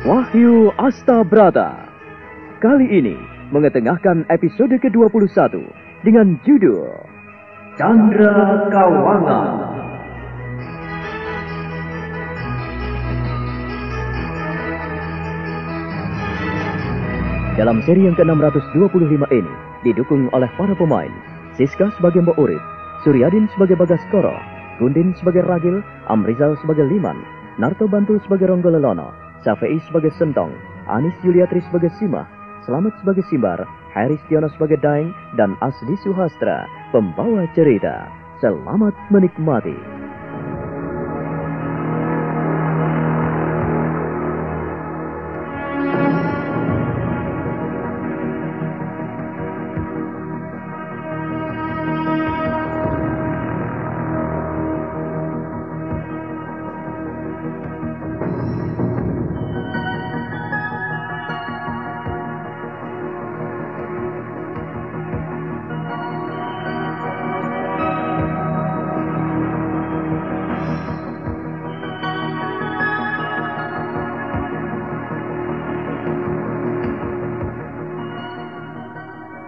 Wahyu Astabrata kali ini mengetengahkan episode ke-21 dengan judul Candra Kawangan. Dalam seri yang ke-625 ini didukung oleh para pemain Siska sebagai Mbok Urip, Suryadin sebagai Bagaskoro, Gundin sebagai Ragil, Amrizal sebagai Liman, Narto Bantul sebagai Ronggo Lelono, Safei sebagai Sentong, Anis Yuliatri sebagai Simah, Slamet sebagai Simbar, Haris Tiono sebagai Daeng, dan Asdi Suhastra, pembawa cerita. Selamat menikmati.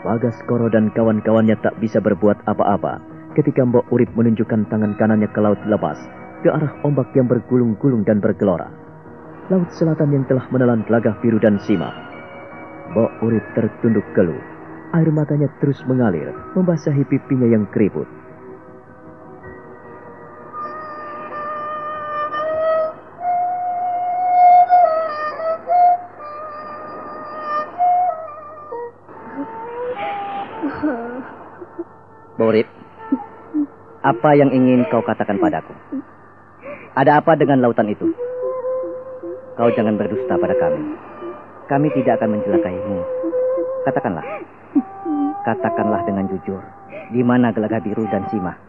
Bagaskoro dan kawan-kawannya tak bisa berbuat apa-apa ketika Mbok Urip menunjukkan tangan kanannya ke laut lepas, ke arah ombak yang bergulung-gulung dan bergelora. Laut selatan yang telah menelan Gelagah Biru dan Simah. Mbok Urip tertunduk keluh. Air matanya terus mengalir, membasahi pipinya yang keriput. Borip, apa yang ingin kau katakan padaku? Ada apa dengan lautan itu? Kau jangan berdusta pada kami. Kami tidak akan mencelakaimu. Katakanlah. Katakanlah dengan jujur. Di mana Gelagah Biru dan Simah?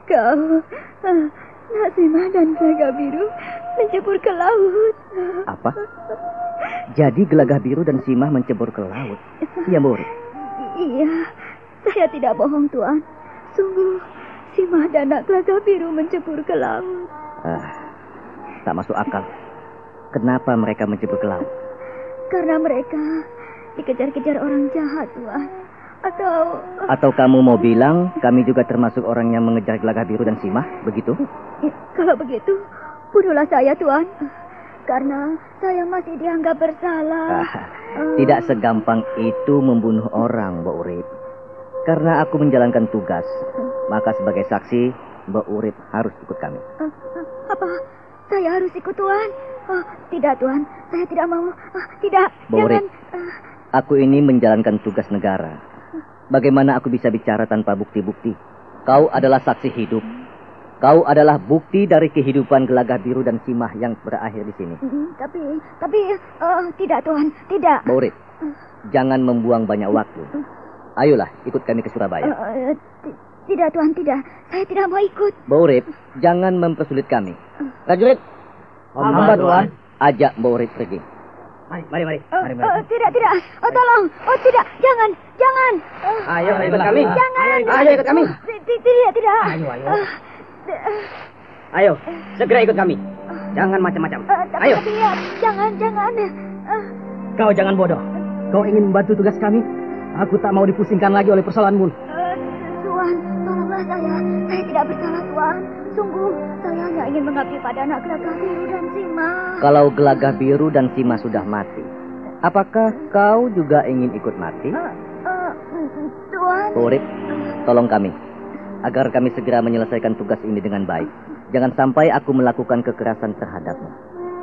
Nak Simah dan Gelagah Biru mencebur ke laut. Apa? Jadi Gelagah Biru dan Simah mencebur ke laut? Iya, Borip. Iya. Saya tidak bohong, Tuan. Sungguh, Simah dan Nak Gelagah Biru mencebur ke laut. Tak masuk akal. Kenapa mereka mencebur ke laut? Karena mereka dikejar-kejar orang jahat, Tuan. Atau kamu mau bilang kami juga termasuk orang yang mengejar Gelagah Biru dan Simah, begitu? Kalau begitu, bunuhlah saya, Tuan. Karena saya masih dianggap bersalah. Tidak segampang itu membunuh orang, Mbok Urip. Karena aku menjalankan tugas, maka sebagai saksi, Mbok Urip harus ikut kami. Apa? Saya harus ikut, Tuan? Tidak, Tuan. Saya tidak mau. Tidak, Mbok Urip, jangan. aku ini menjalankan tugas negara. Bagaimana aku bisa bicara tanpa bukti-bukti? Kau adalah saksi hidup. Kau adalah bukti dari kehidupan Gelagah Biru dan Simah yang berakhir di sini. Tapi, tidak, Tuan. Tidak. Mbok Urip, jangan membuang banyak waktu. Ayolah, ikut kami ke Surabaya. Tidak, Tuan, tidak. Saya tidak mau ikut. Mbok Urip, jangan mempersulit kami. Prajurit, Hamba, Tuan. Ajak Mbok Urip pergi. Mari. Tidak. Tolong. Tidak. Jangan. Ayo ikut kami. Jangan. Ayo ikut kami. Tidak. Ayo, segera ikut kami. Jangan macam-macam. Ayo. Jangan. Kau jangan bodoh. Kau ingin membantu tugas kami? Aku tak mau dipusingkan lagi oleh persoalanmu. Tuan, tolonglah saya. Saya tidak bersalah, Tuan. Sungguh, saya hanya ingin mengabdi pada Nak Gelagah Biru dan Simah. Kalau Gelagah Biru dan Simah sudah mati, apakah kau juga ingin ikut mati? Tuan. Urip, tolong kami, agar kami segera menyelesaikan tugas ini dengan baik. Jangan sampai aku melakukan kekerasan terhadapmu.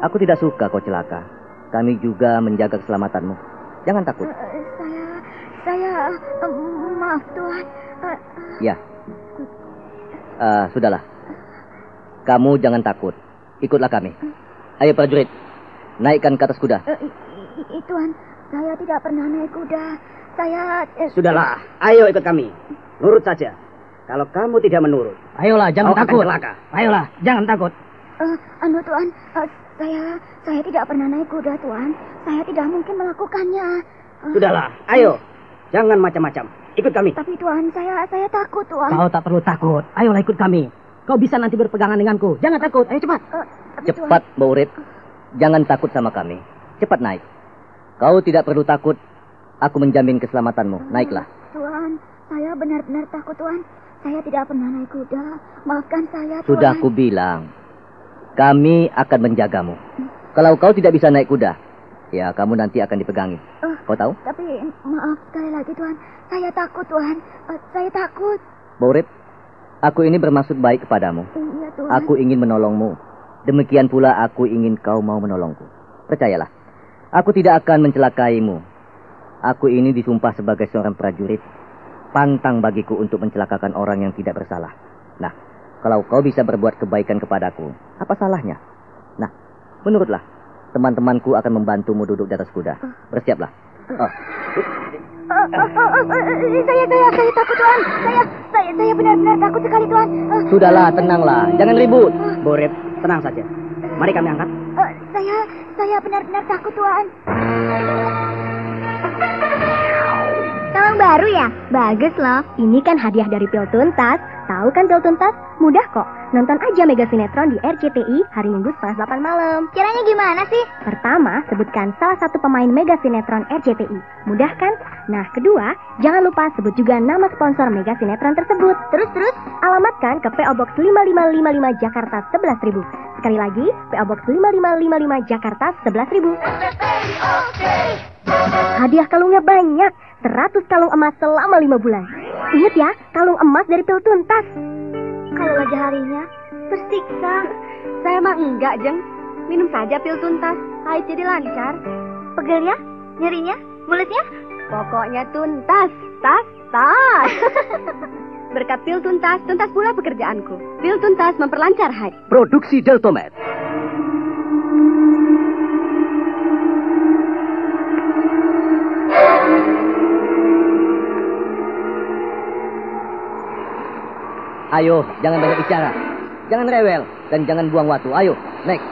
Aku tidak suka kau celaka. Kami juga menjaga keselamatanmu. Jangan takut. Saya maaf, Tuan. Ya. Sudahlah. Kamu jangan takut. Ikutlah kami. Ayo prajurit, naikkan ke atas kuda. Tuan, saya tidak pernah naik kuda. Sudahlah, ayo ikut kami. Nurut saja. Kalau kamu tidak menurut, ayolah, jangan takut. Ayolah, jangan takut. Tuan, saya tidak pernah naik kuda, Tuan. Saya tidak mungkin melakukannya. Sudahlah, ayo. Jangan macam-macam. Ikut kami. Tapi Tuan, saya takut, Tuan. Kau tak perlu takut. Ayolah ikut kami. Kau bisa nanti berpegangan denganku. Jangan takut. Ayo cepat. Cepat, Mbok Urip. Jangan takut sama kami. Cepat naik. Kau tidak perlu takut. Aku menjamin keselamatanmu. Naiklah. Tuan, saya benar-benar takut, Tuan. Saya tidak pernah naik kuda. Maafkan saya, Tuan. Sudah aku bilang, kami akan menjagamu. Kalau kau tidak bisa naik kuda, ya kamu nanti akan dipegangi. Kau tahu? Tapi maaf sekali lagi, Tuan. Saya takut, Tuan. Saya takut. Borip, aku ini bermaksud baik kepadamu. Iya, Tuan. Aku ingin menolongmu. Demikian pula aku ingin kau mau menolongku. Percayalah, aku tidak akan mencelakaimu. Aku ini disumpah sebagai seorang prajurit. Pantang bagiku untuk mencelakakan orang yang tidak bersalah. Nah, kalau kau bisa berbuat kebaikan kepadaku, apa salahnya? Nah, menurutlah, teman-temanku akan membantumu duduk di atas kuda. Bersiaplah. Saya takut, Tuan. Saya benar-benar takut sekali, Tuan. Sudahlah, tenanglah. Jangan ribut. Borep, tenang saja. Mari kami angkat. Saya benar-benar takut, Tuan. Tawang baru ya? Bagus loh. Ini kan hadiah dari Pil Tuntas. Tahu kan Pil Tuntas? Mudah kok. Nonton aja Mega Sinetron di RCTI hari Minggu 7:30 malam. Caranya gimana sih? Pertama, sebutkan salah satu pemain Mega Sinetron RCTI. Mudah kan? Nah, kedua, jangan lupa sebut juga nama sponsor Mega Sinetron tersebut. Terus, alamatkan ke PO Box 5555 Jakarta 11.000. Sekali lagi, PO Box 5555 Jakarta 11.000. Hadiah kalungnya banyak. 100 kalung emas selama 5 bulan. Ingat ya, kalung emas dari Pil Tuntas. Kalau lagi harinya, tersiksa. Saya mah enggak, Jeng. Minum saja Pil Tuntas. Haid jadi lancar. Pegelnya, nyerinya, mulutnya. Pokoknya tuntas, tas. Berkat Pil Tuntas, tuntas pula pekerjaanku. Pil Tuntas memperlancar haid. Produksi Deltomed. Ayo, jangan banyak bicara. Jangan rewel dan jangan buang waktu. Ayo, naik.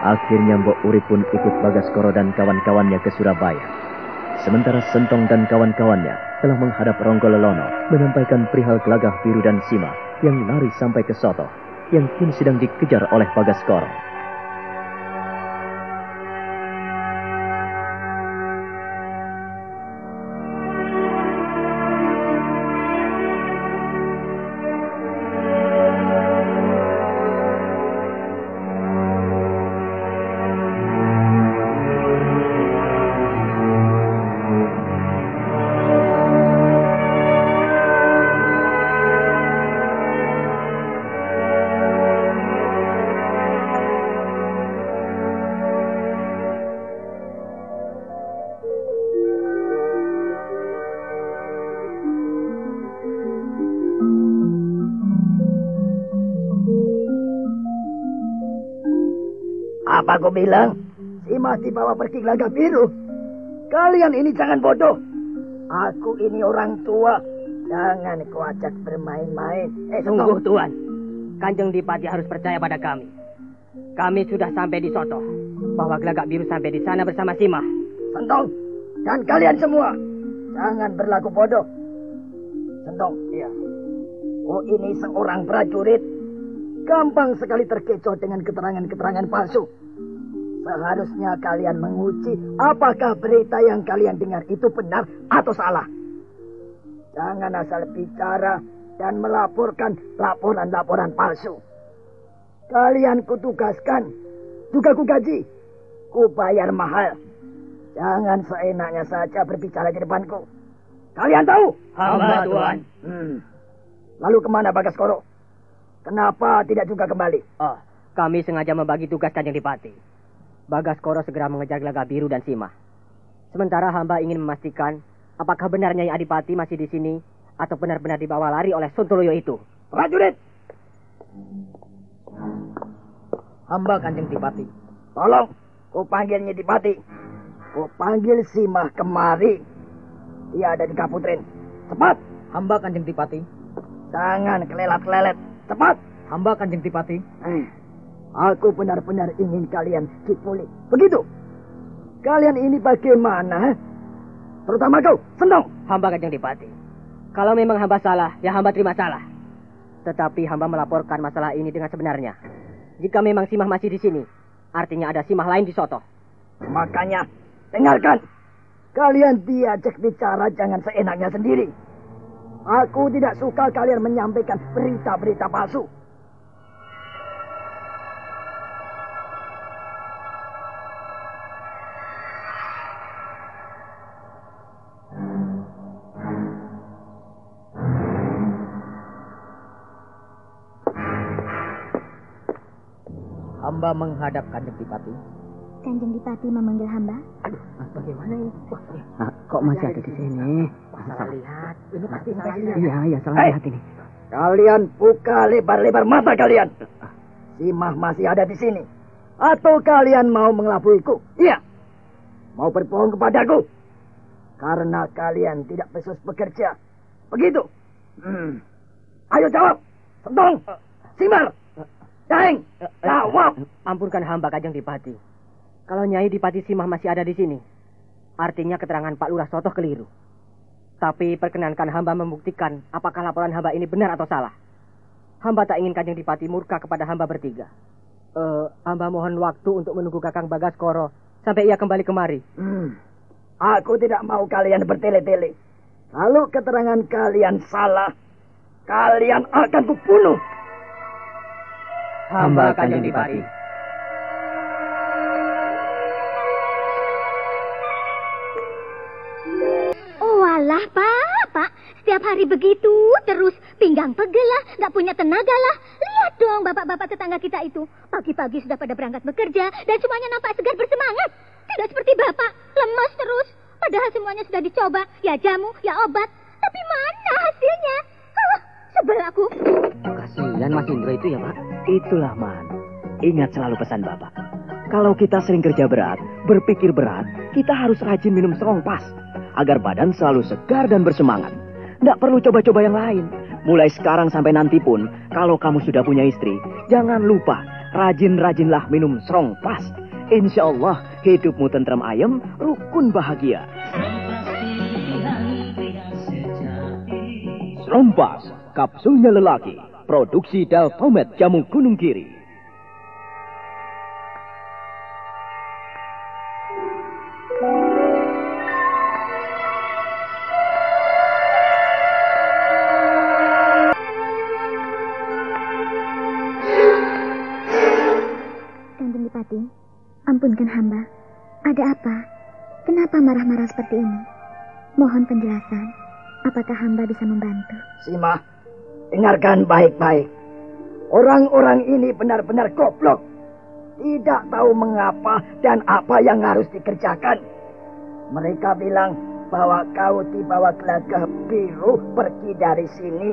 Akhirnya Mbok Urip pun ikut Bagaskoro dan kawan-kawannya ke Surabaya. Sementara Sentong dan kawan-kawannya telah menghadap Ronggo Lelono menyampaikan perihal Gelagah Biru dan Sima yang lari sampai ke Soto, yang kini sedang dikejar oleh Bagaskoro. Apa kau bilang? Sima dibawa pergi Gelagah Biru. Kalian ini jangan bodoh. Aku ini orang tua. Jangan kau ajak bermain-main. Sungguh, Tuan. Kanjeng Dipati harus percaya pada kami. Kami sudah sampai di Soto. Bahwa Gelagah Biru sampai di sana bersama Sima. Sentong, dan kalian semua, jangan berlaku bodoh. Sentong, Iya. kau ini seorang prajurit. Gampang sekali terkecoh dengan keterangan-keterangan palsu. Seharusnya kalian menguji apakah berita yang kalian dengar itu benar atau salah. Jangan asal bicara dan melaporkan laporan-laporan palsu. Kalian kutugaskan, juga kugaji, kubayar mahal. Jangan seenaknya saja berbicara di depanku. Kalian tahu? Hamba, Tuan. Lalu kemana Bagaskoro? Kenapa tidak juga kembali? Kami sengaja membagi tugas Kanjeng Dipati. Bagaskoro segera mengejar Gelagah Biru dan Sima. Sementara hamba ingin memastikan apakah benar Nyai Adipati masih di sini atau benar-benar dibawa lari oleh Sontoloyo itu. Prajurit! Hamba Kanjeng Dipati. Tolong, kau panggil Nyai Dipati. Kau panggil Sima kemari. Dia ada di Kaputren. Cepat! Hamba Kanjeng Dipati. Jangan kelelat-kelelet. Cepat! Hamba Kanjeng Dipati. Aku benar-benar ingin kalian dipulih. Begitu. Kalian ini bagaimana? Terutama kau, Sentong. Hamba Kanjeng Dipati. Kalau memang hamba salah, ya hamba terima salah. Tetapi hamba melaporkan masalah ini dengan sebenarnya. Jika memang Simah masih di sini, artinya ada Simah lain di Soto. Makanya, dengarkan. Kalian diajak bicara jangan seenaknya sendiri. Aku tidak suka kalian menyampaikan berita-berita palsu. Hamba menghadap Kanjeng Dipati. Kanjeng Dipati memanggil hamba. Bagaimana ini? Kok masih ada di sini? Salah lihat. Ini pasti salah lihat. Iya, salah lihat ini. Kalian buka lebar-lebar mata kalian. Simah masih ada di sini. Atau kalian mau mengelabuiku? Iya. Mau berbohong kepadaku? Karena kalian tidak becus bekerja. Begitu? Ayo jawab. Sentong. Simar. Daeng. Jawab. Ampunkan hamba Kanjeng Dipati. Kalau Nyai Dipati Simah masih ada di sini, artinya keterangan Pak Lurah Soto keliru. Tapi perkenankan hamba membuktikan apakah laporan hamba ini benar atau salah. Hamba tak ingin Kanjeng Dipati murka kepada hamba bertiga. Hamba mohon waktu untuk menunggu Kakang Bagaskoro sampai ia kembali kemari. Aku tidak mau kalian bertele-tele. Kalau keterangan kalian salah, kalian akan kubunuh. Hamba Kanjeng Dipati. Walah, Pak. Setiap hari begitu terus. Pinggang pegel lah, nggak punya tenaga lah. Lihat dong bapak-bapak tetangga kita itu. Pagi-pagi sudah pada berangkat bekerja dan semuanya nampak segar bersemangat. Tidak seperti bapak, lemas terus. Padahal semuanya sudah dicoba, ya jamu, ya obat. Tapi mana hasilnya? Sebel aku. Kasihan Mas Indro itu ya, Pak. Itulah, Man. Ingat selalu pesan Bapak. Kalau kita sering kerja berat, berpikir berat, kita harus rajin minum Strongpass agar badan selalu segar dan bersemangat. Nggak perlu coba-coba yang lain. Mulai sekarang sampai nanti pun, kalau kamu sudah punya istri, jangan lupa rajin-rajinlah minum Strongpass. Insya Allah hidupmu tentram ayem, rukun bahagia. Strongpass, kapsulnya lelaki, produksi Deltomed Jamu Gunung Kiri. Ampunkan hamba. Ada apa? Kenapa marah-marah seperti ini? Mohon penjelasan. Apakah hamba bisa membantu? Simah, dengarkan baik-baik. Orang-orang ini benar-benar goblok. Tidak tahu mengapa dan apa yang harus dikerjakan. Mereka bilang bahwa kau dibawa Gelagah Biru pergi dari sini.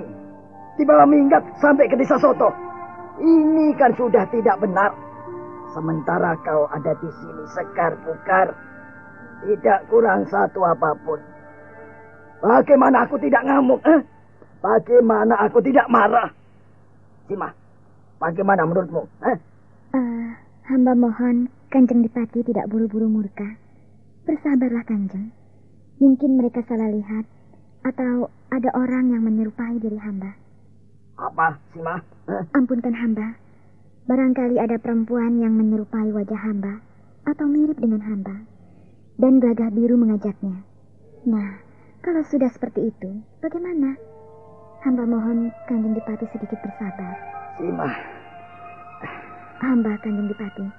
Dibawa minggat sampai ke desa Soto. Ini kan sudah tidak benar. Sementara kau ada di sini segar bugar, tidak kurang satu apapun. Bagaimana aku tidak ngamuk? Bagaimana aku tidak marah? Simah, bagaimana menurutmu? Hamba mohon Kanjeng Dipati tidak buru-buru murka. Bersabarlah Kanjeng. Mungkin mereka salah lihat atau ada orang yang menyerupai diri hamba. Apa, Simah? Ampunkan hamba. Barangkali ada perempuan yang menyerupai wajah hamba atau mirip dengan hamba. Dan Gelagah Biru mengajaknya. Nah, kalau sudah seperti itu, bagaimana? Hamba mohon Kanjeng Dipati sedikit bersabar. Simah. Hamba Kanjeng Dipati.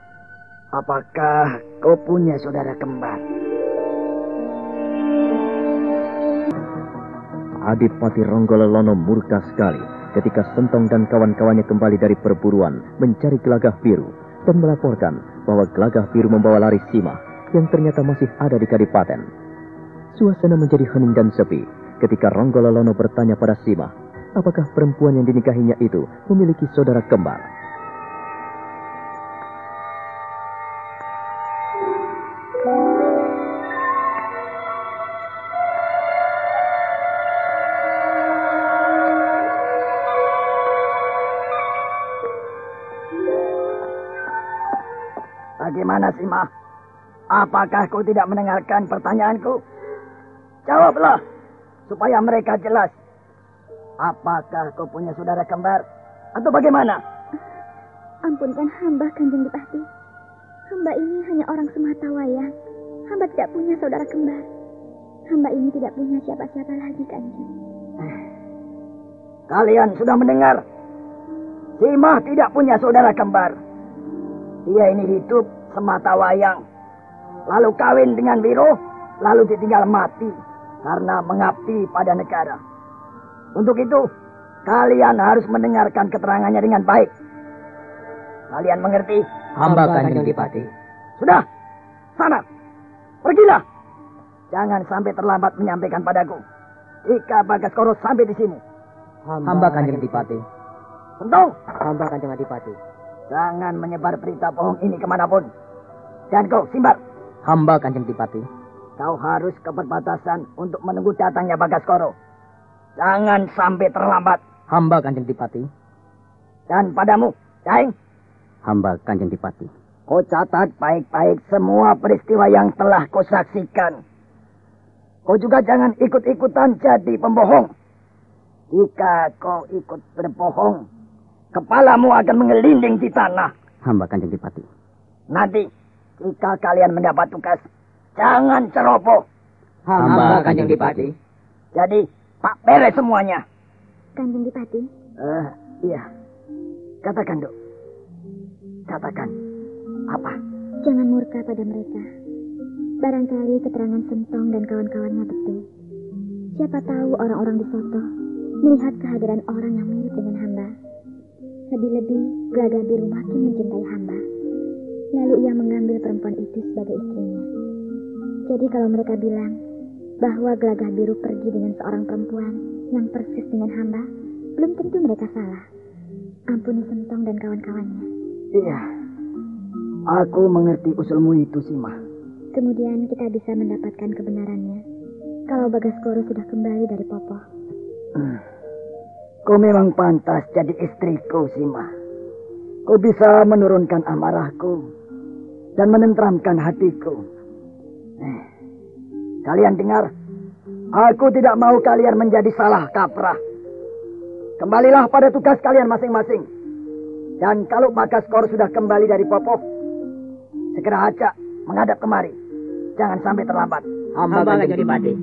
Apakah kau punya saudara kembar? Adipati Ronggololono murka sekali ketika Sentong dan kawan-kawannya kembali dari perburuan mencari Gelagah Biru dan melaporkan bahwa Gelagah Biru membawa lari Simah yang ternyata masih ada di Kadipaten. Suasana menjadi hening dan sepi ketika Ronggololono bertanya pada Simah, apakah perempuan yang dinikahinya itu memiliki saudara kembar. Bagaimana, Simah? Apakah kau tidak mendengarkan pertanyaanku? Jawablah. supaya mereka jelas. Apakah kau punya saudara kembar atau bagaimana? Ampunkan hamba, Kanjeng Dipati. Hamba ini hanya orang sematawayang. Hamba tidak punya saudara kembar. Hamba ini tidak punya siapa-siapa lagi, Kanjeng. Kalian sudah mendengar? Simah tidak punya saudara kembar. Dia ini hidup sematawayang. Lalu kawin dengan Wiro, lalu ditinggal mati karena mengabdi pada negara. Untuk itu, kalian harus mendengarkan keterangannya dengan baik. Kalian mengerti? Hamba Kanjeng Dipati. Sudah, sana, pergilah. Jangan sampai terlambat menyampaikan padaku. Jika Bagaskoro sampai di sini. Hamba Kanjeng Dipati. Sentung, Hamba Kanjeng Adipati. jangan menyebar berita bohong ini kemanapun. Dan kau, Simbar, Hamba Kanjeng Dipati. kau harus ke perbatasan untuk menunggu datangnya Bagaskoro. Jangan sampai terlambat. Hamba Kanjeng Dipati. Dan padamu, Daeng, Hamba Kanjeng Dipati. kau catat baik-baik semua peristiwa yang telah kau saksikan. Kau juga jangan ikut-ikutan jadi pembohong. Jika kau ikut berbohong, kepalamu akan mengelinding di tanah. Hamba Kanjeng Dipati. Nanti, jika kalian mendapat tugas, jangan ceroboh. Hamba Kanjeng Dipati. Jadi, Pak beres semuanya. Kanjeng Dipati, Iya. Katakan, Dok. Katakan. Apa? jangan murka pada mereka. Barangkali keterangan Sentong dan kawan-kawannya betul. Siapa tahu orang-orang di Soto melihat kehadiran orang yang mirip dengan hamba. Lebih-lebih, Gelagah Biru makin mencintai hamba. Lalu ia mengambil perempuan itu sebagai istrinya. Jadi kalau mereka bilang bahwa Gelagah Biru pergi dengan seorang perempuan yang persis dengan hamba, belum tentu mereka salah. Ampuni Sentong dan kawan-kawannya. Iya. Aku mengerti usulmu itu, Simah. Kemudian kita bisa mendapatkan kebenarannya kalau Bagaskoro sudah kembali dari Popo. Kau memang pantas jadi istriku, Simah. Kau bisa menurunkan amarahku dan menenteramkan hatiku. Kalian dengar? Aku tidak mau kalian menjadi salah kaprah. Kembalilah pada tugas kalian masing-masing. Dan kalau Bagaskoro sudah kembali dari Popo, segera ajak menghadap kemari. Jangan sampai terlambat. Hamba Kanjeng Dipati.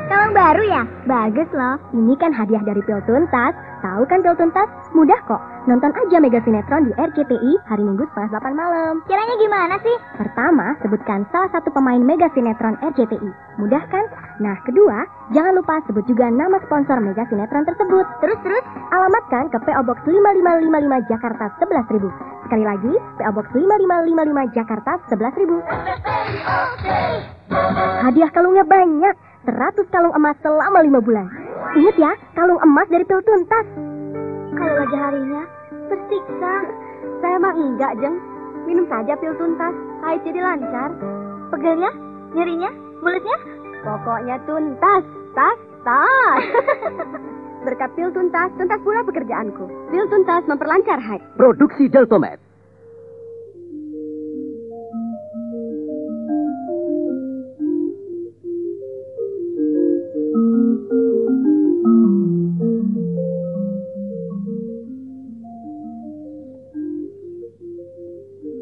Kalung baru ya? Bagus loh. Ini kan hadiah dari Pil Tuntas. Tahu kan Pil Tuntas? Mudah kok. Nonton aja Mega Sinetron di RCTI hari Minggu setengah 8 malam. Caranya gimana sih? Pertama, sebutkan salah satu pemain Mega Sinetron RCTI. Mudah kan? Nah, kedua, jangan lupa sebut juga nama sponsor Mega Sinetron tersebut. Terus, alamatkan ke PO Box 5555 Jakarta 11.000. Sekali lagi, PO Box 5555 Jakarta 11.000. Hadiah kalungnya banyak. 100 kalung emas selama 5 bulan. Ingat ya, kalung emas dari Pil Tuntas. Kalau lagi harinya, tersiksa. Saya mah enggak, Jeng. Minum saja Pil Tuntas. Haid jadi lancar. Pegelnya, nyerinya, mulutnya. Pokoknya tuntas. Tas. Berkat Pil Tuntas, tuntas pula pekerjaanku. Pil Tuntas memperlancar haid. Produksi Deltomed.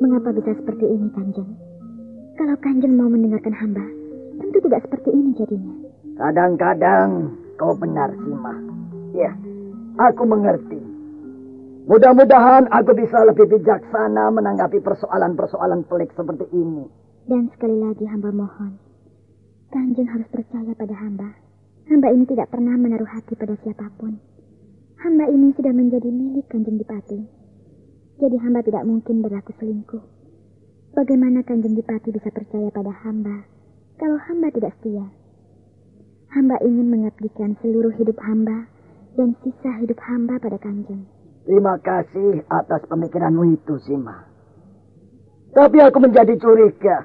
Mengapa bisa seperti ini, Kanjeng? Kalau Kanjeng mau mendengarkan hamba, tentu tidak seperti ini jadinya. Kadang-kadang kau benar, Simah. Ya, aku mengerti. Mudah-mudahan aku bisa lebih bijaksana menanggapi persoalan-persoalan pelik seperti ini. Dan sekali lagi hamba mohon, Kanjeng harus percaya pada hamba. Hamba ini tidak pernah menaruh hati pada siapapun. Hamba ini sudah menjadi milik Kanjeng Dipati. Jadi hamba tidak mungkin berlaku selingkuh. Bagaimana Kanjeng Dipati bisa percaya pada hamba kalau hamba tidak setia? Hamba ingin mengabdikan seluruh hidup hamba dan sisa hidup hamba pada Kanjeng. Terima kasih atas pemikiranmu itu, Simah. Tapi aku menjadi curiga.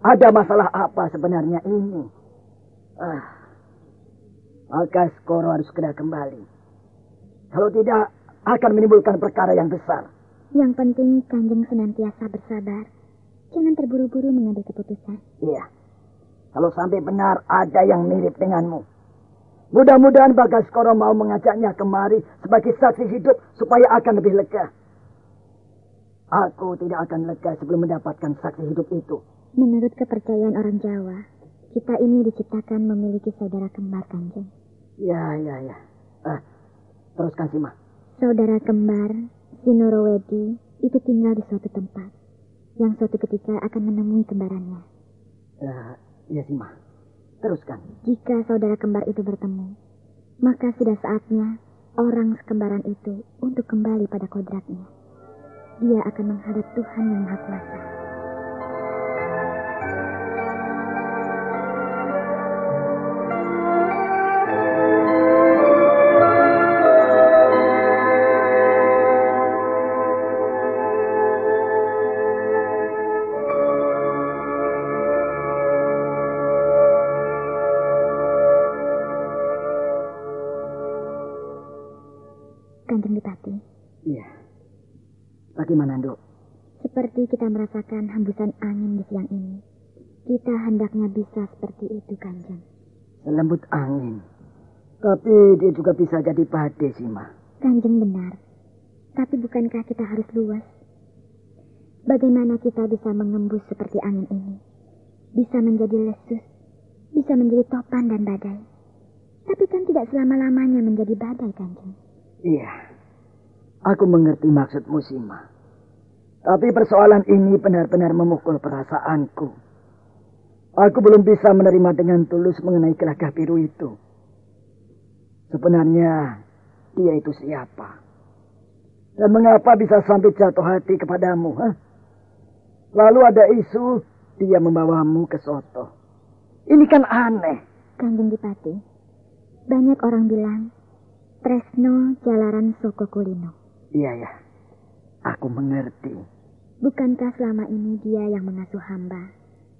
Ada masalah apa sebenarnya ini? Bagaskoro harus segera kembali. Kalau tidak, akan menimbulkan perkara yang besar. Yang penting Kanjeng senantiasa bersabar. Jangan terburu-buru mengambil keputusan. Iya. Kalau sampai benar ada yang mirip denganmu, mudah-mudahan Bagaskoro mau mengajaknya kemari sebagai saksi hidup supaya akan lebih lega. Aku tidak akan lega sebelum mendapatkan saksi hidup itu. Menurut kepercayaan orang Jawa, kita ini diciptakan memiliki saudara kembar, Kanjeng. Ya. Teruskan, Sima. Saudara kembar, Sinorowedi, itu tinggal di suatu tempat yang suatu ketika akan menemui kembarannya. Ya, Sima. Teruskan. Jika saudara kembar itu bertemu, maka sudah saatnya orang sekembaran itu untuk kembali pada kodratnya. Dia akan menghadap Tuhan yang Maha Kuasa. Kanjeng Dipati. Iya. Bagaimana, Nduk? Seperti kita merasakan hembusan angin di siang ini. Kita hendaknya bisa seperti itu, Kanjeng. Selembut angin. Tapi dia juga bisa jadi badai, Sima. Kanjeng benar. Tapi bukankah kita harus luas? Bagaimana kita bisa mengembus seperti angin ini? Bisa menjadi lesus, bisa menjadi topan dan badai. Tapi kan tidak selama-lamanya menjadi badai, Kanjeng. Iya, aku mengerti maksudmu, Sima. Tapi persoalan ini benar-benar memukul perasaanku. Aku belum bisa menerima dengan tulus mengenai Gelagah Biru itu. Sebenarnya dia itu siapa? Dan mengapa bisa sampai jatuh hati kepadamu? Lalu ada isu dia membawamu ke Soto. Ini kan aneh. Kanjeng Dipati, banyak orang bilang Tresno Jalaran Soko Kulino. Iya, aku mengerti. Bukankah selama ini dia yang mengasuh hamba,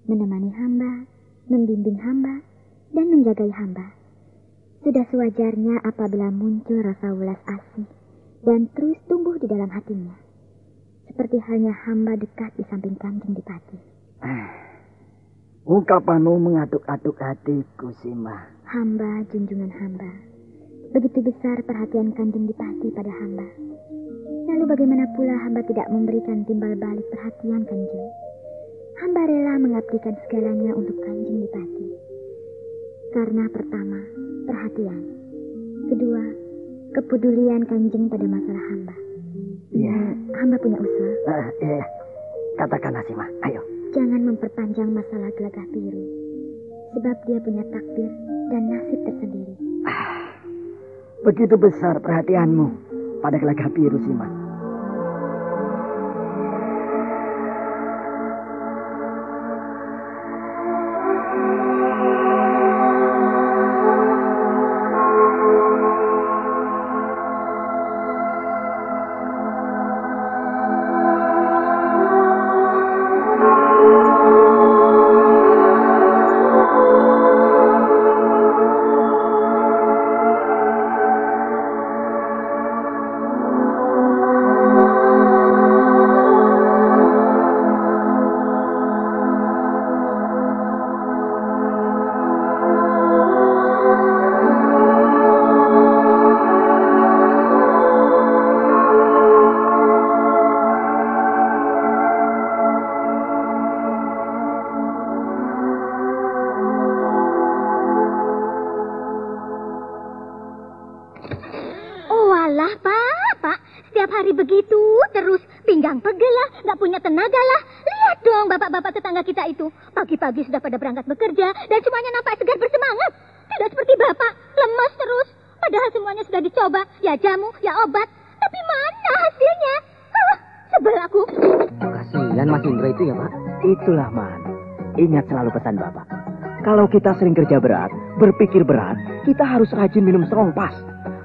menemani hamba, membimbing hamba, dan menjagai hamba? Sudah sewajarnya apabila muncul rasa welas asih dan terus tumbuh di dalam hatinya. Seperti halnya hamba dekat di samping Kanjeng Dipati. Ungkapanmu mengaduk-aduk hatiku, Sima. Hamba junjungan hamba. Begitu besar perhatian Kanjeng Dipati pada hamba. Lalu bagaimana pula hamba tidak memberikan timbal balik perhatian Kanjeng? Hamba rela mengabdikan segalanya untuk Kanjeng Dipati. Karena pertama, perhatian. Kedua, kepedulian Kanjeng pada masalah hamba. Iya. Hamba punya usul. Iya. Katakanlah, Sima. Ayo. Jangan memperpanjang masalah Gelagah Biru. Sebab dia punya takdir dan nasib tersendiri. Begitu besar perhatianmu pada Gelagah Biru, Sima. Begitu terus, pinggang pegel lah, nggak punya tenaga lah. Lihat dong bapak-bapak tetangga kita itu. Pagi-pagi sudah pada berangkat bekerja dan semuanya nampak segar bersemangat. Tidak seperti bapak, lemas terus. Padahal semuanya sudah dicoba, ya jamu, ya obat. Tapi mana hasilnya? Sebel aku. Kasihan Mas Indra itu ya, Pak. Itulah, Man. Ingat selalu pesan Bapak. Kalau kita sering kerja berat, berpikir berat, kita harus rajin minum strong pas.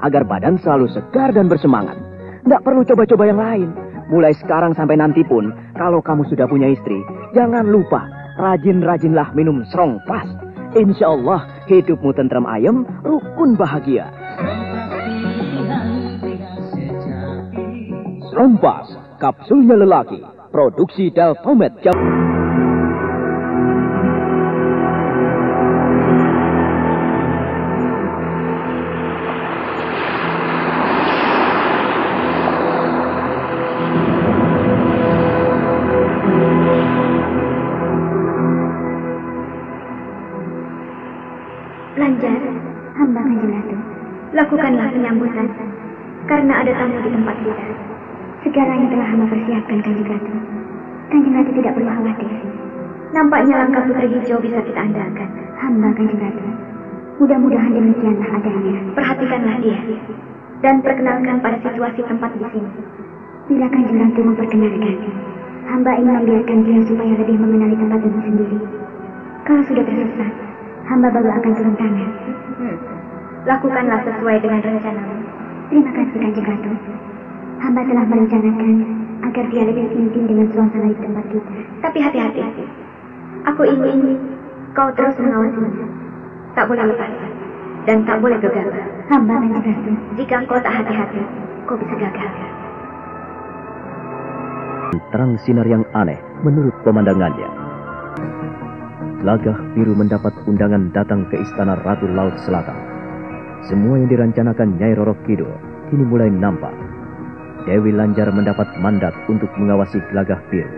Agar badan selalu segar dan bersemangat. Nggak perlu coba-coba yang lain. Mulai sekarang sampai nanti pun, kalau kamu sudah punya istri, jangan lupa, rajin-rajinlah minum strong pas. Insya Allah, hidupmu tentram ayem, rukun bahagia. Rompas, kapsulnya lelaki, produksi Deltomed Jam. Lanjar, hamba Kanjeng Ratu, lakukanlah penyambutan, karena ada tamu di tempat kita. Segalanya telah hamba persiapkan, Kanjeng Ratu. Kanjeng Ratu tidak perlu khawatir. Nampaknya langkah Putri Hijau bisa kita andalkan. Hamba Kanjeng Ratu, mudah-mudahan demikianlah adanya. Perhatikanlah dia, dan perkenalkan pada situasi tempat di sini. Bila Kanjeng Ratu memperkenalkan, hamba ingin membiarkan dia supaya lebih mengenali tempat ini sendiri. Kalau sudah tersesat, hamba baru akan turun tangan. Lakukanlah sesuai dengan rencanamu. Terima kasih, Kanjeng Ratu. Hamba telah merencanakan agar dia lebih intim dengan suasana di tempat kita. Tapi hati-hati. Aku ingin kau terus mengawasinya. Tak boleh lepas dan tak boleh gegabah. Hamba, Kanjeng Ratu. Jika kau tak hati-hati, kau bisa gagal. Terang sinar yang aneh menurut pemandangannya. Gelagah Biru mendapat undangan datang ke istana Ratu Laut Selatan. Semua yang dirancanakan Nyai Roro Kidul kini mulai nampak. Dewi Lanjar mendapat mandat untuk mengawasi Gelagah Biru.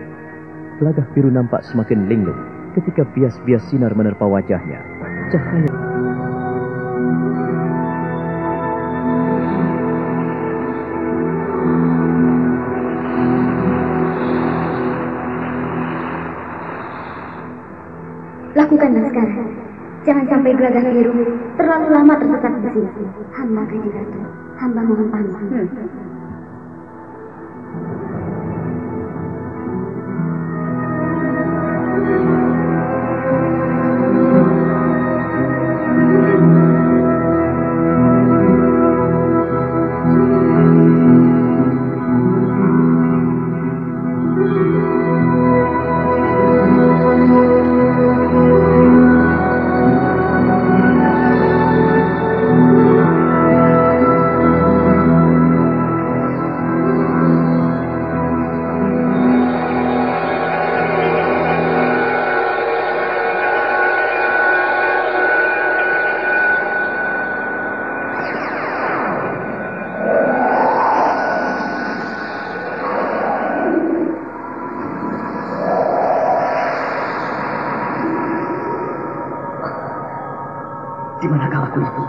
Gelagah Biru nampak semakin linglung ketika bias-bias sinar menerpa wajahnya. Cahaya Lakukanlah sekarang. Jangan sampai Gelagah Biru terlalu lama tersesat di sini. Hamba, Kanjeng Ratu. Hamba mohon pamit. Di manakah aku ini?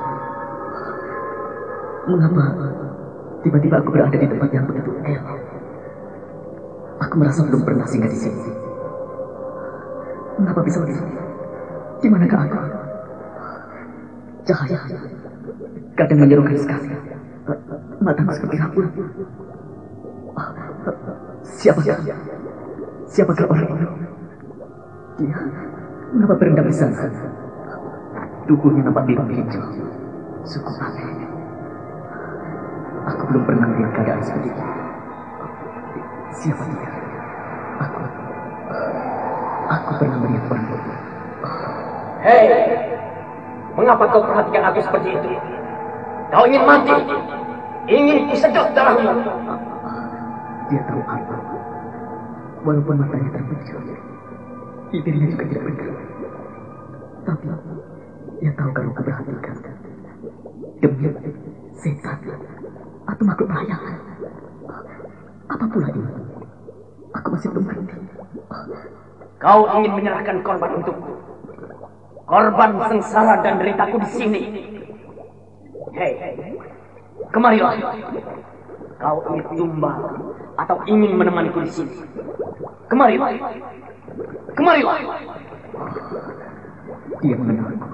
Mengapa tiba-tiba aku berada di tempat yang begitu elok? Aku merasa belum pernah singgah di sini. Mengapa bisa begitu? Di manakah aku? Cahaya kadang menyerukan sekali. Mataku seperti rabun. Siapakah orang itu? Dia mengapa berendam di sana? Tubuhnya nampak biru hijau. Sungguh aneh. Aku belum pernah melihat keadaan seperti itu. Siapa dia? Aku pernah melihat orang itu. Hei, mengapa kau perhatikan aku seperti itu? Kau ingin mati? Ingin kusedot darahmu? Dia tahu apa. Walaupun matanya terpejam, bibirnya juga tidak bergerak. Tapi dia tahu kalau aku perhatikan. Demi setan atau makhluk bayangan. Apa pula ini? Aku masih belum ngerti. Kau ingin menyerahkan korban untukku? Korban sengsara dan deritaku di sini. Hei, kemarilah. Kau ingin tumbal atau ingin menemaniku di sini? Kemarilah. Kemarilah. Dia mengenalku.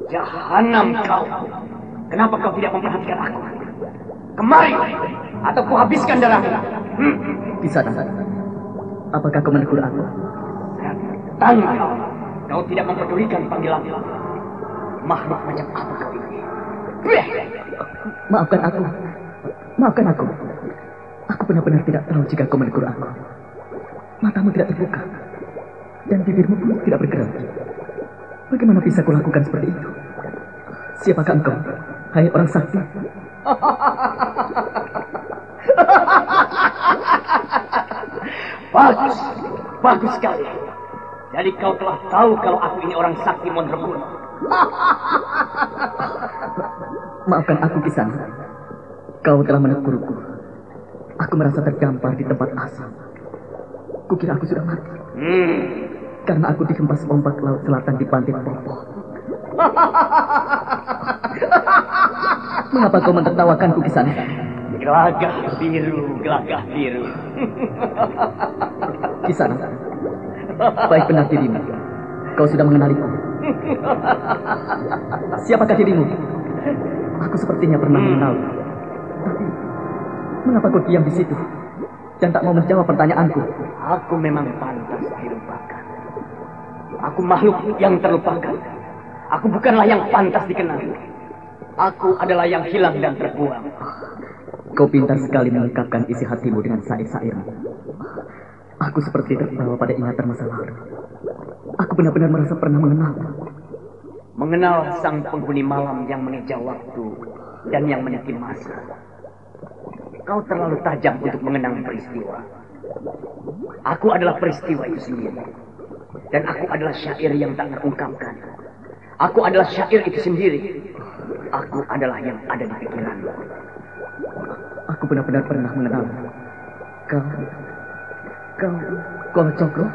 Jahanam kau. Kenapa kau tidak memperhatikan aku? Kemari, atau kuhabiskan darahmu. Di sana. Apakah kau menegur aku? Setan kau. Kau tidak mempedulikan panggilanku. Makhluk macam apa kau ini? Maafkan aku. Maafkan aku. Aku benar-benar tidak tahu jika kau menegur aku. Matamu tidak terbuka. Dan bibirmu pun tidak bergerak. Bagaimana bisa kulakukan seperti itu? Siapakah engkau, hai orang sakti? Bagus, bagus sekali. Jadi kau telah tahu kalau aku ini orang sakti Mondrokuno. Maafkan aku, Kisana. Kau telah menegurku. Aku merasa terdampar di tempat asal. Kukira aku sudah mati. Karena aku dihempas ombak laut selatan di pantai Popo. Mengapa kau mentertawakanku, Kisana? Gelagah biru, gelagah biru. Kisana, baik benar dirimu. Kau sudah mengenaliku. Siapakah dirimu? Aku sepertinya pernah mengenalmu. Tapi, mengapa kau diam di situ dan tak mau menjawab pertanyaanku? Aku memang pantas dilupakan. Aku makhluk yang terlupakan. Aku bukanlah yang pantas dikenal. Aku adalah yang hilang dan terbuang. Kau pintar sekali mengungkapkan isi hatimu dengan syair-syairmu. Aku seperti terbawa pada ingatan masa lalu. Aku benar-benar merasa pernah mengenalmu. Mengenal sang penghuni malam yang mengeja waktu dan yang meniti masa. Kau terlalu tajam untuk mengenang peristiwa. Aku adalah peristiwa itu sendiri. Dan aku adalah syair yang tak terungkapkan. Aku adalah syair itu sendiri. Aku adalah yang ada di pikiranmu. Aku benar-benar pernah mengenalmu. Kau Cokro?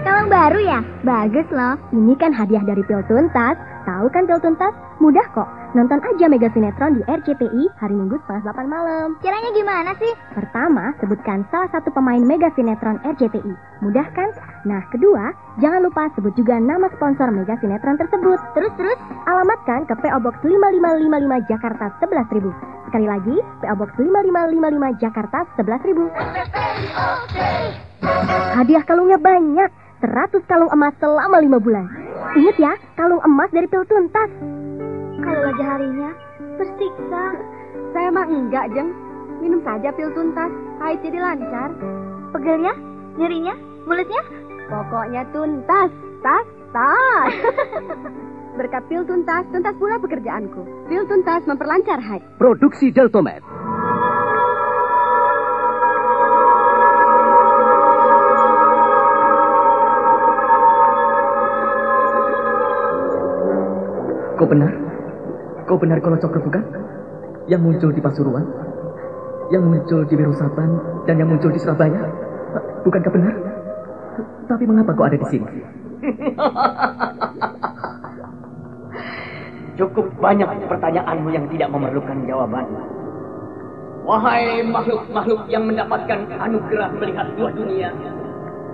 Kalung baru ya? Bagus loh. Ini kan hadiah dari Pil Tuntas. Tahu kan Pil Tuntas? Mudah kok. Nonton aja Mega Sinetron di RCTI hari Minggu setengah 8 malam. Caranya gimana sih? Pertama, sebutkan salah satu pemain Mega Sinetron RCTI. Mudah kan? Nah, kedua, jangan lupa sebut juga nama sponsor Mega Sinetron tersebut. Terus? Alamatkan ke PO Box 5555 Jakarta 11.000. Sekali lagi, PO Box 5555 Jakarta 11.000. Hadiah kalungnya banyak. 100 kalung emas selama 5 bulan. Ingat ya, kalung emas dari Pil Tuntas. Kalau lagi harinya, tersiksa. Saya mah enggak, Jeng. Minum saja Pil Tuntas. Haid jadi lancar. Pegelnya, nyerinya, mulutnya. Pokoknya tuntas, tas. Berkat Pil Tuntas, tuntas pula pekerjaanku. Pil Tuntas memperlancar haid. Produksi Deltomed. Kau benar kalau Cokro bukan? Yang muncul di Pasuruan, yang muncul di Wirusaban, dan yang muncul di Surabaya. Bukankah benar? Tapi mengapa kau ada di sini? Cukup banyak pertanyaanmu yang tidak memerlukan jawaban. Wahai makhluk-makhluk yang mendapatkan anugerah melihat dua dunia.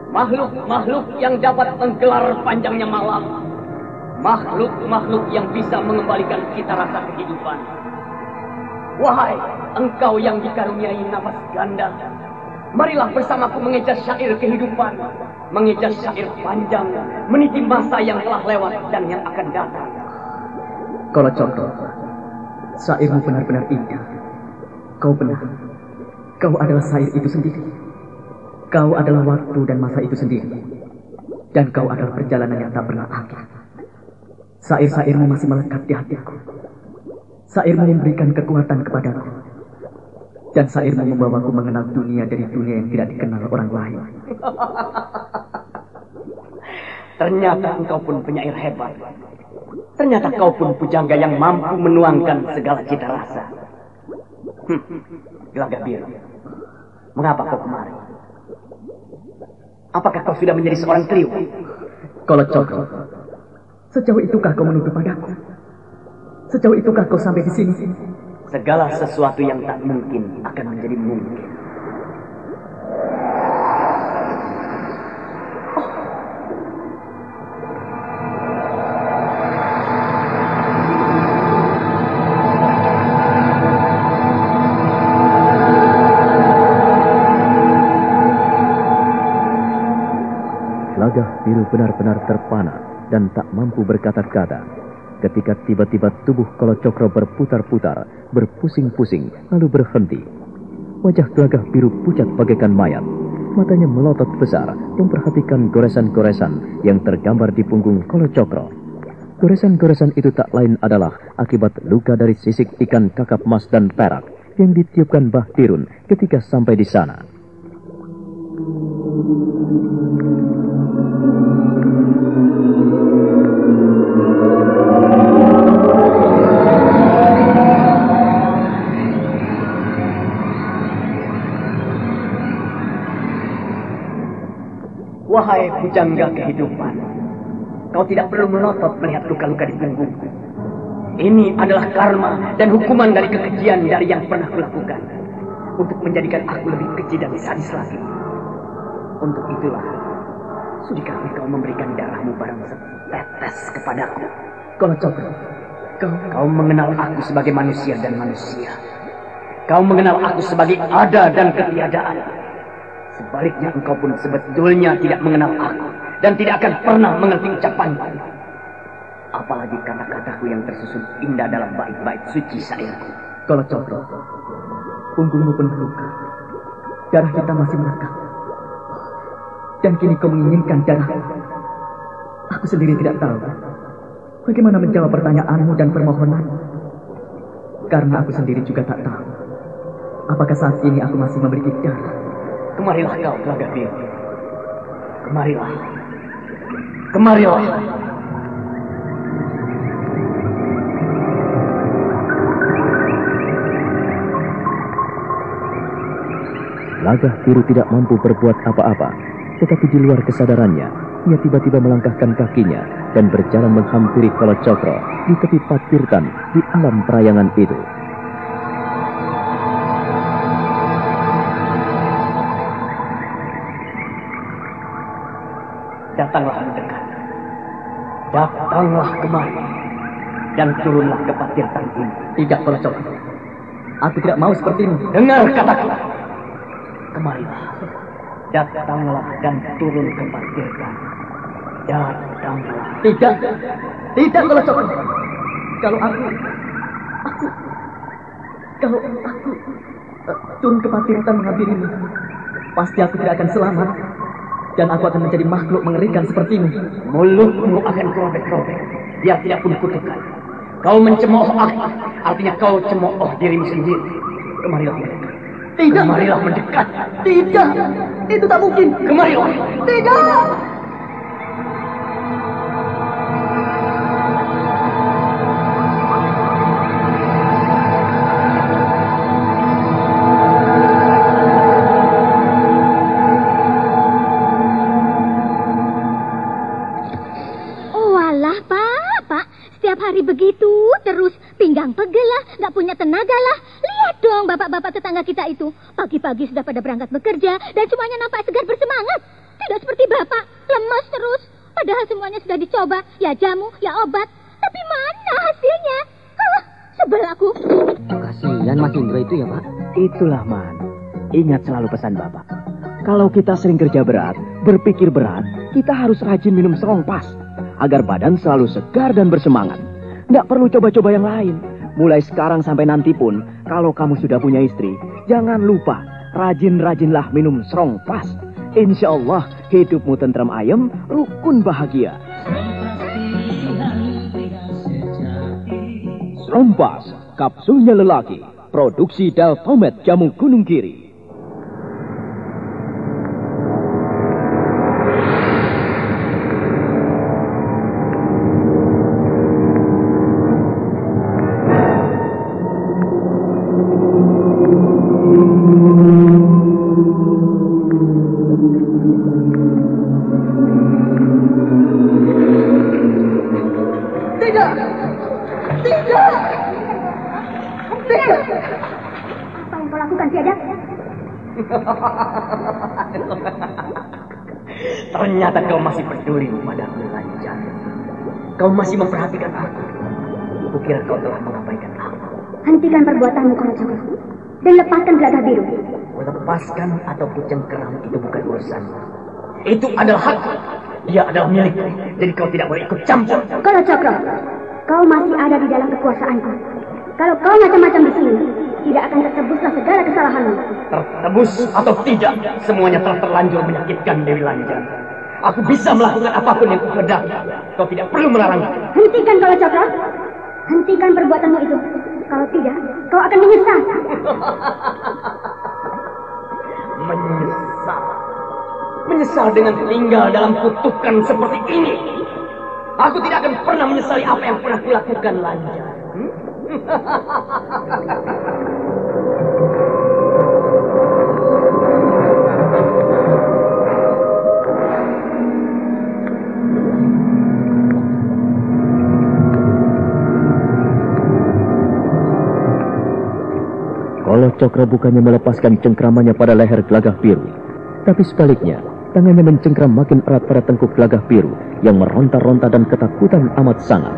Makhluk-makhluk yang dapat menggelar panjangnya malam. Makhluk-makhluk yang bisa mengembalikan cita rasa kehidupan. Wahai engkau yang dikaruniai nafas ganda, marilah bersamaku mengeja syair kehidupan, mengeja syair panjang, meniti masa yang telah lewat dan yang akan datang. Kalau Cokro, syairmu benar-benar indah. Kau benar. Kau adalah syair itu sendiri. Kau adalah waktu dan masa itu sendiri. Dan kau adalah perjalanan yang tak pernah akhir. Syair-syairmu masih melekat di hatiku. Syairmu memberikan kekuatan kepadaku. Dan syairmu membawaku mengenal dunia dari dunia yang tidak dikenal orang lain. Ternyata engkau pun penyair hebat. Ternyata kau pun pujangga yang mampu menuangkan segala cita rasa. Gelagah biru, mengapa kau kemari? Apakah kau sudah menjadi seorang kliwat? Kalau Cokro, sejauh itukah kau menuduh padaku? Sejauh itukah kau sampai di sini? Segala sesuatu yang tak mungkin akan menjadi mungkin. Gagah Biru benar-benar terpana dan tak mampu berkata-kata ketika tiba-tiba tubuh Kalacakra berputar-putar, berpusing-pusing, lalu berhenti. Wajah Gagah Biru pucat bagaikan mayat. Matanya melotot besar memperhatikan goresan-goresan yang tergambar di punggung Kalacakra. Goresan-goresan itu tak lain adalah akibat luka dari sisik ikan kakap emas dan perak yang ditiupkan Mbah Dirun ketika sampai di sana. Wahai pujangga kehidupan, kau tidak perlu melotot melihat luka-luka di punggungku. Ini adalah karma dan hukuman dari kekejian dari yang pernah kulakukan untuk menjadikan aku lebih keji dan sadis lagi. Untuk itulah, sudikah kau memberikan darahmu barang setetes kepadaku? Kalacakra, kau mengenal aku sebagai manusia dan manusia. Kau mengenal aku sebagai ada dan ketiadaan. Sebaliknya engkau pun sebetulnya tidak mengenal aku dan tidak akan pernah mengerti ucapanku. Apalagi kata-kataku yang tersusun indah dalam bait-bait suci syairku. Kalacakra, punggungmu penuh luka. Darah kita masih melekat. Dan kini kau menginginkan darah. Aku sendiri tidak tahu bagaimana menjawab pertanyaanmu dan permohonan. Karena aku sendiri juga tak tahu apakah saat ini aku masih memiliki darah. Kemarilah kau, Gagah Biru. Kemarilah. Kemarilah. Gagah Biru tidak mampu berbuat apa-apa, tetapi di luar kesadarannya, ia tiba-tiba melangkahkan kakinya dan berjalan menghampiri Kalacakra di tepi Patirtan di alam perayangan itu. Datanglah mendekat. Datanglah kemari. Dan turunlah ke Patirtan ini. Tidak, Kalacakra. Aku tidak mau seperti ini. Dengar kataku. Kemarilah. Datanglah dan turun ke Patirtan. Datanglah. Tidak. Tidak, Kalacakra. Kalau aku turun ke Patirtan menghampirimu, pasti aku tidak akan selamat. Dan aku akan menjadi makhluk mengerikan sepertimu. Mulutmu akan kerobek-robek. Dia tidak pun kutukan. Kau mencemooh aku. Artinya kau cemooh dirimu sendiri. Kemarilah mendekat. Tidak. Kemarilah mendekat. Tidak. Itu tak mungkin. Kemarilah. Tidak. Begitu terus, pinggang pegel lah, nggak punya tenaga lah. Lihat dong bapak-bapak tetangga kita itu, pagi-pagi sudah pada berangkat bekerja dan semuanya nampak segar bersemangat. Tidak seperti bapak, lemas terus. Padahal semuanya sudah dicoba, ya jamu, ya obat. Tapi mana hasilnya? Sebel aku. Kasihan Mas Indra itu ya, Pak. Itulah, Man. Ingat selalu pesan Bapak. Kalau kita sering kerja berat, berpikir berat, kita harus rajin minum Strongpass agar badan selalu segar dan bersemangat. Nggak perlu coba-coba yang lain. Mulai sekarang sampai nanti pun, kalau kamu sudah punya istri, jangan lupa rajin-rajinlah minum Strongpass. Insya Allah hidupmu tentram ayem, rukun bahagia. Strongpass, kapsulnya lelaki, produksi Deltomed Jamu Gunung Kiri. Ternyata kau masih peduli padaku, Lancar. Kau masih memperhatikan aku. Kukira kau telah mengabaikan aku. Hentikan perbuatanmu, Kalacakra, dan lepaskan Gagah Biru. Lepaskan atau kucengkeram itu bukan urusan. Itu adalah hakku. Dia adalah milikku, jadi kau tidak boleh ikut campur. Kolo Cokro, kau masih ada di dalam kekuasaanku. Kalau kau macam-macam di sini, tidak akan tertebuslah segala kesalahanmu. Tertebus atau tidak, semuanya telah terlanjur menyakitkan Dewi Lanjar. Aku bisa melakukan apapun yang kukehendaki. Kau tidak perlu melarangku. Hentikan Kolo Cokro. Hentikan perbuatanmu itu. Kalau tidak, kau akan menyesal. Menyesal. Menyesal dengan tinggal dalam kutukan seperti ini. Aku tidak akan pernah menyesali apa yang pernah kulakukan, Lanjar. Kolo Cokro bukannya melepaskan cengkramannya pada leher Gelagah Biru, tapi sebaliknya, tangannya mencengkram makin erat pada tengkuk Gelagah Biru yang meronta-ronta dan ketakutan amat sangat.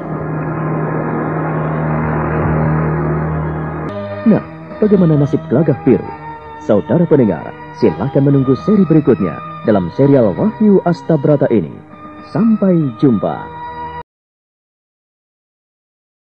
Nah, bagaimana nasib Gelagah Biru? Saudara pendengar, silakan menunggu seri berikutnya dalam serial Wahyu Astabrata ini. Sampai jumpa.